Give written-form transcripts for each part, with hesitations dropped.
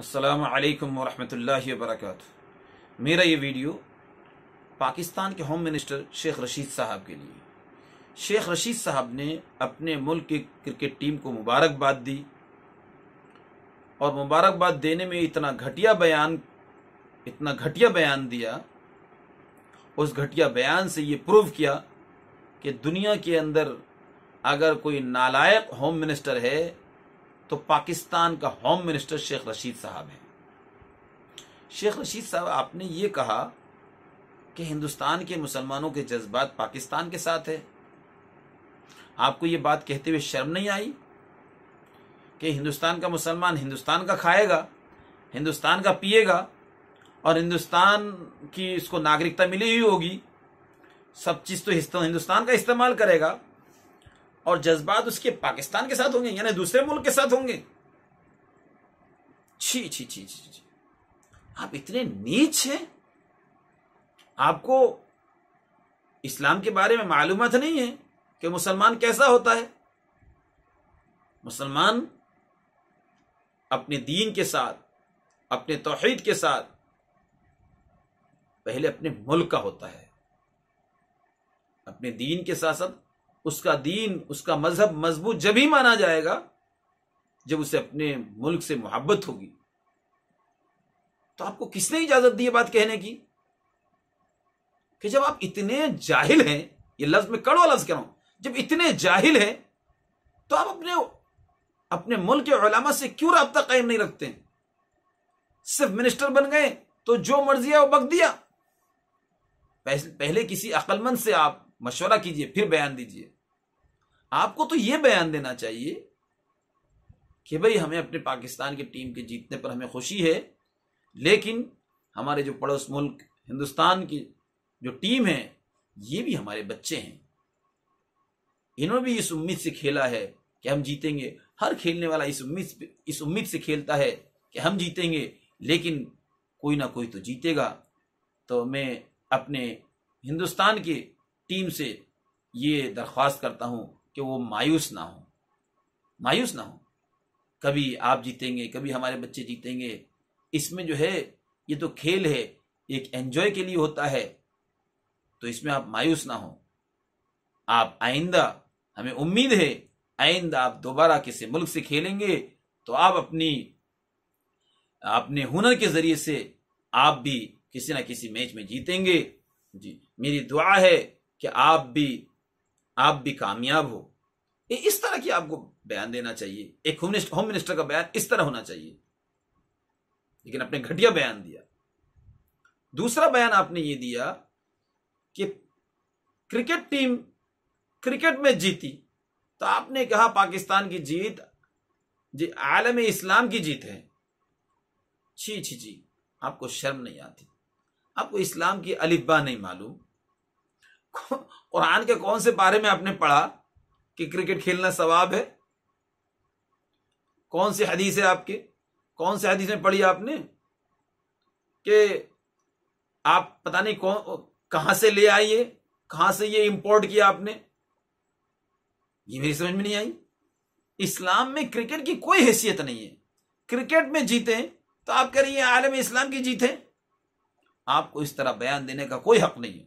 السلام علیکم ورحمۃ اللہ وبرکاتہ۔ میرا یہ ویڈیو پاکستان کے ہوم منسٹر شیخ رشید صاحب کے لیے۔ شیخ رشید صاحب نے اپنے ملک کی کرکٹ ٹیم کو مبارکباد دی، اور مبارکباد دینے میں اتنا گھٹیا بیان دیا، اس گھٹیا بیان سے یہ پروو کیا کہ دنیا کے اندر اگر کوئی نالائق ہوم منسٹر ہے تو پاکستان کا ہوم منسٹر شیخ رشید صاحب ہیں۔ شیخ رشید صاحب، آپ نے یہ کہا کہ ہندوستان کے مسلمانوں کے جذبات پاکستان کے ساتھ ہے۔ آپ کو یہ بات کہتے ہوئے شرم نہیں آئی کہ ہندوستان کا مسلمان ہندوستان کا کھائے گا، ہندوستان کا پیے گا، اور ہندوستان کی اس کو ناگرکتا ملی ہوئی ہوگی، سب چیز تو ہندوستان کا استعمال کرے گا، اور جذبات اس کے پاکستان کے ساتھ ہوں گے، یعنی دوسرے ملک کے ساتھ ہوں گے۔ چھی چھی چھی چھی چھی، آپ اتنے نیچ ہیں؟ آپ کو اسلام کے بارے میں معلومات نہیں ہے کہ مسلمان کیسا ہوتا ہے؟ مسلمان اپنے دین کے ساتھ، اپنے توحید کے ساتھ پہلے اپنے ملک کا ہوتا ہے۔ اپنے دین کے ساتھ ساتھ اس کا دین، اس کا مذہب مضبوط جب ہی مانا جائے گا جب اسے اپنے ملک سے محبت ہوگی۔ تو آپ کو کس نے اجازت دی یہ بات کہنے کی کہ جب آپ اتنے جاہل ہیں، یہ لفظ میں کڑوا لفظ کہہ رہا ہوں، جب اتنے جاہل ہیں تو آپ اپنے ملک کے علماء سے کیوں رابطہ قائم نہیں رکھتے ہیں؟ صرف منسٹر بن گئے تو جو مرضی ہے وہ بک دیا۔ پہلے کسی عقل مند سے آپ مشورہ کیجئے، پھر بیان دیجئے۔ آپ کو تو یہ بیان دینا چاہیے کہ بھئی ہمیں اپنے پاکستان کی ٹیم کے جیتنے پر ہمیں خوشی ہے، لیکن ہمارے جو پڑوس ملک ہندوستان کی جو ٹیم ہے یہ بھی ہمارے بچے ہیں، انہوں نے بھی اس امید سے کھیلا ہے کہ ہم جیتیں گے۔ ہر کھیلنے والا اس امید سے کھیلتا ہے کہ ہم جیتیں گے، لیکن کوئی نہ کوئی تو جیتے گا۔ تو میں اپنے ہندوستان کی ٹیم سے یہ درخواست کرتا ہوں کہ وہ مایوس نہ ہوں۔ کبھی آپ جیتیں گے، کبھی ہمارے بچے جیتیں گے۔ اس میں جو ہے یہ تو کھیل ہے، ایک انجوائے کے لیے ہوتا ہے، تو اس میں آپ مایوس نہ ہوں۔ آپ آئندہ، ہمیں امید ہے آئندہ آپ دوبارہ کسی ملک سے کھیلیں گے تو آپ اپنے ہنر کے ذریعے سے آپ بھی کسی نہ کسی میچ میں جیتیں گے۔ جی، میری دعا ہے کہ آپ بھی کامیاب ہو۔ اس طرح کی آپ کو بیان دینا چاہیے، ایک ہوم منسٹر کا بیان اس طرح ہونا چاہیے، لیکن اپنے گھٹیا بیان دیا۔ دوسرا بیان آپ نے یہ دیا کہ کرکٹ ٹیم کرکٹ میں جیتی، تو آپ نے کہا پاکستان کی جیت جی عالم اسلام کی جیت ہے۔ چھی چھی چھی، آپ کو شرم نہیں آتی؟ آپ کو اسلام کی الف با نہیں معلوم؟ قرآن کے کون سے پارے میں آپ نے پڑھا کہ کرکٹ کھیلنا ثواب ہے؟ کون سی حدیث ہے آپ کے؟ کون سے حدیث میں پڑھی آپ نے کہ آپ پتہ نہیں کہاں سے لے آئیے، کہاں سے یہ امپورٹ کیا آپ نے؟ یہ میری سمجھ میں نہیں آئی۔ اسلام میں کرکٹ کی کوئی حیثیت نہیں ہے۔ کرکٹ میں جیتے تو آپ کہہ رہی ہیں عالم اسلام کی جیت ہے۔ آپ کو اس طرح بیان دینے کا کوئی حق نہیں ہے۔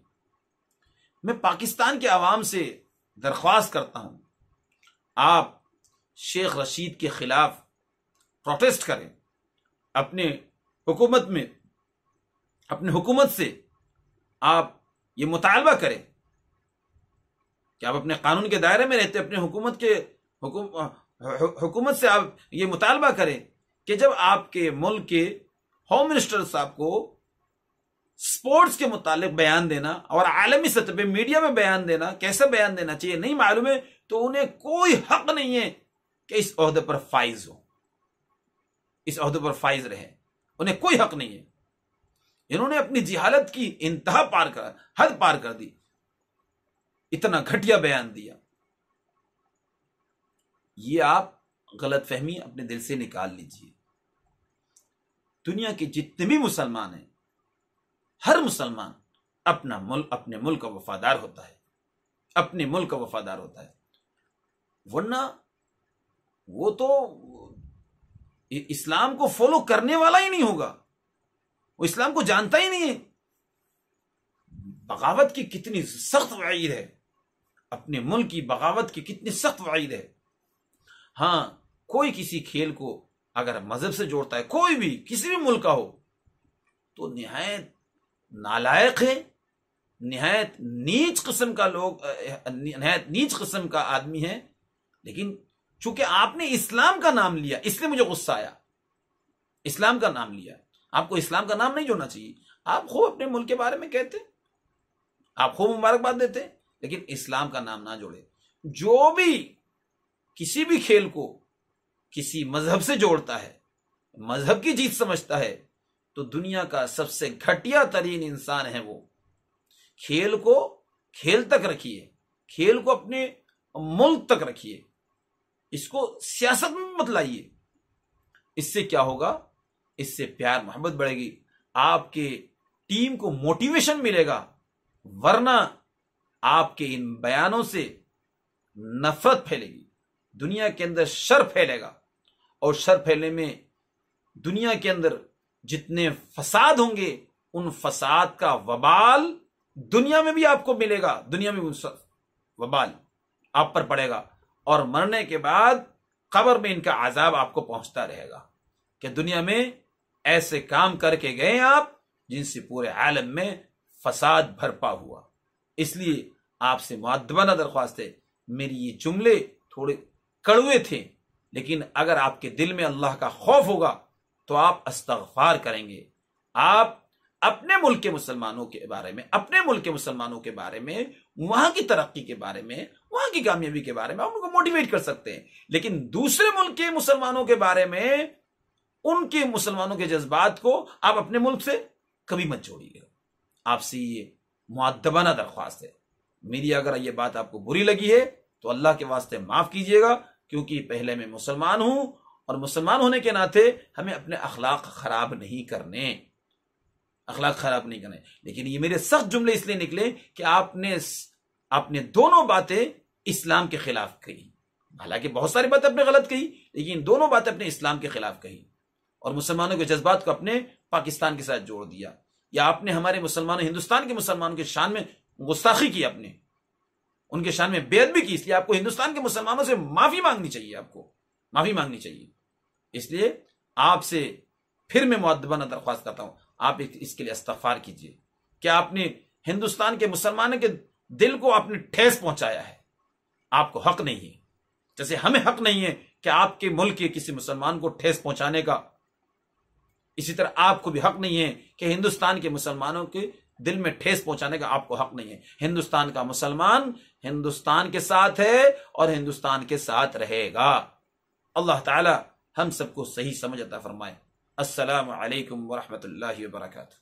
میں پاکستان کے عوام سے درخواست کرتا ہوں، آپ شیخ رشید کے خلاف پروٹیسٹ کریں، اپنے حکومت سے آپ یہ مطالبہ کریں کہ آپ اپنے قانون کے دائرے میں رہتے، اپنے حکومت سے آپ یہ مطالبہ کریں کہ جب آپ کے ملک کے ہوم منسٹر صاحب کو سپورٹس کے متعلق بیان دینا اور عالمی سطح پہ میڈیا میں بیان دینا، کیسے بیان دینا چاہیے نہیں معلوم ہے، تو انہیں کوئی حق نہیں ہے کہ اس عہدے پر فائز ہو، اس عہدے پر فائز رہے۔ انہیں کوئی حق نہیں ہے۔ انہوں نے اپنی جہالت کی انتہا حد پار کر دی، اتنا گھٹیا بیان دیا۔ یہ آپ غلط فہمی اپنے دل سے نکال لیجئے۔ دنیا کے جتنے بھی مسلمان ہیں، ہر مسلمان اپنے ملک کا وفادار ہوتا ہے، اپنے ملک کا وفادار ہوتا ہے، ورنہ وہ تو اسلام کو فالو کرنے والا ہی نہیں ہوگا، وہ اسلام کو جانتا ہی نہیں ہے۔ بغاوت کی کتنی سخت وعید ہے، اپنے ملک کی بغاوت کی کتنی سخت وعید ہے۔ ہاں، کوئی کسی کھیل کو اگر مذہب سے جوڑتا ہے، کوئی بھی کسی بھی ملک کا ہو، تو نہایت نالائق ہے، نہایت نیچ قسم کا نہایت نیچ قسم کا آدمی ہے۔ لیکن چونکہ آپ نے اسلام کا نام لیا، اس لیے مجھے غصہ آیا۔ اسلام کا نام لیا، آپ کو اسلام کا نام نہیں جوڑنا چاہیے۔ آپ خوب اپنے ملک کے بارے میں کہتے، آپ خوب مبارکباد دیتے، لیکن اسلام کا نام نہ جوڑے۔ جو بھی کسی بھی کھیل کو کسی مذہب سے جوڑتا ہے، مذہب کی جیت سمجھتا ہے، تو دنیا کا سب سے گھٹیا ترین انسان ہے وہ۔ کھیل کو کھیل تک رکھیے، کھیل کو اپنے ملک تک رکھیے، اس کو سیاست میں مت لائیے۔ اس سے کیا ہوگا؟ اس سے پیار محبت بڑھے گی، آپ کے ٹیم کو موٹیویشن ملے گا، ورنہ آپ کے ان بیانوں سے نفرت پھیلے گی، دنیا کے اندر شر پھیلے گا، اور شر پھیلنے میں دنیا کے اندر جتنے فساد ہوں گے، ان فساد کا وبال دنیا میں بھی آپ کو ملے گا، دنیا میں بھی وبال آپ پر پڑے گا، اور مرنے کے بعد قبر میں ان کا عذاب آپ کو پہنچتا رہے گا کہ دنیا میں ایسے کام کر کے گئے آپ جن سے پورے عالم میں فساد بھرپا ہوا۔ اس لیے آپ سے مؤدبانہ درخواست ہے، میری یہ جملے تھوڑے کڑوے تھے، لیکن اگر آپ کے دل میں اللہ کا خوف ہوگا تو آپ استغفار کریں گے، آپ اپنے ملک کے مسلمانوں کے بارے میں، اپنے ملک کے مسلمانوں کے بارے میں، وہاں کی ترقی کے بارے میں، وہاں کی کامیابی کے بارے میں آپ ان کو موٹیویٹ کر سکتے ہیں، لیکن دوسرے ملک کے مسلمانوں کے بارے میں، ان کے مسلمانوں کے جذبات کو آپ اپنے ملک سے کبھی مت جوڑیے گا۔ آپ سے یہ مؤدبانہ درخواست ہے۔ میری اگر یہ بات آپ کو بری لگی ہے تو اللہ کے واسطے معاف کیجیے گا، کیونکہ پہلے میں مسلمان ہوں، اور مسلمان ہونے کے ناطے ہمیں اپنے اخلاق خراب نہیں کرنے، لیکن یہ میرے سخت جملے اس لیے نکلے کہ آپ نے دونوں باتیں اسلام کے خلاف کہی، حالانکہ بہت ساری باتیں اپنے غلط کہی، لیکن دونوں باتیں اپنے اسلام کے خلاف کہی، اور مسلمانوں کے جذبات کو اپنے پاکستان کے ساتھ جوڑ دیا، یا آپ نے ہمارے مسلمانوں، ہندوستان کے مسلمانوں کے شان میں گستاخی کی، اپنے ان کے شان میں بے ادبی کی، اس لیے آپ کو ہندوستان کے مسلمانوں سے معافی مانگنی چاہیے، آپ کو معافی مانگنی چاہیے۔ اس لیے آپ سے پھر میں مؤدبانہ درخواست کرتا ہوں، آپ اس کے لیے استغفار کیجیے کہ آپ نے ہندوستان کے مسلمانوں کے دل کو آپ نے ٹھیس پہنچایا ہے، آپ کو حق نہیں ہے، جیسے ہمیں حق نہیں ہے کہ آپ کے ملک کے کسی مسلمان کو ٹھیس پہنچانے کا، اسی طرح آپ کو بھی حق نہیں ہے کہ ہندوستان کے مسلمانوں کے دل میں ٹھیس پہنچانے کا آپ کو حق نہیں ہے۔ ہندوستان کا مسلمان ہندوستان کے ساتھ ہے اور ہندوستان کے ساتھ رہے گا۔ اللہ تعالی ہم سب کو صحیح سمجھ عطا فرمائے۔ السلام علیکم ورحمۃ اللہ وبرکاتہ۔